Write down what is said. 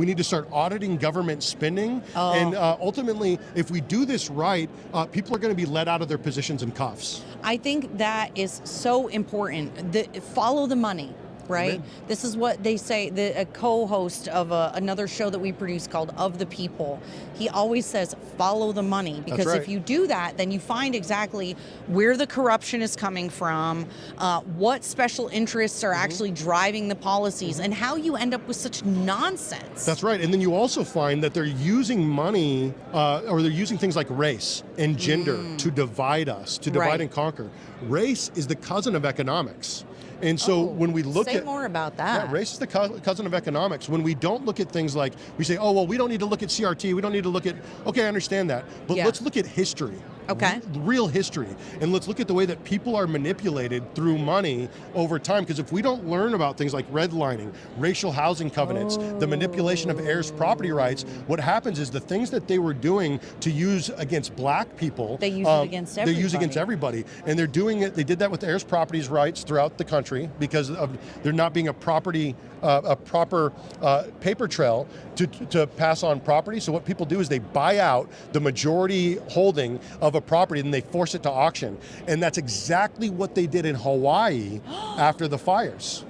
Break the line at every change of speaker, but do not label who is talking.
We need to start auditing government spending.
Oh.
And ultimately, if we do this right, people are going to be let out of their positions in cuffs.
I think that is so important. Follow the money. Right?
Amen.
This is what they say. A co-host of another show that we produce called Of the People, he always says, follow the money. Because
right.
if you do that, then you find exactly where the corruption is coming from, what special interests are actually driving the policies, and how you end up with such nonsense.
That's right. And then you also find that they're using money, or they're using things like race and gender to divide us, to divide
Right.
and conquer. Race is the cousin of economics. And so when we look
say
at
more about that.
Yeah, race is the cousin of economics. When we don't look at things like, we say, oh, well, we don't need to look at CRT, we don't need to look at, okay, I understand that, but
Yeah.
let's look at history.
Okay.
Real history. And let's look at the way that people are manipulated through money over time. Because if we don't learn about things like redlining, racial housing covenants, the manipulation of heirs' property rights, what happens is the things that they were doing to use against black people,
They use it against
They use
everybody.
against everybody. And they're doing it, they did that with heirs' property rights throughout the country because of there not being a proper paper trail to pass on property. So what people do is they buy out the majority holding of a property and they force it to auction. And that's exactly what they did in Hawaii after the fires.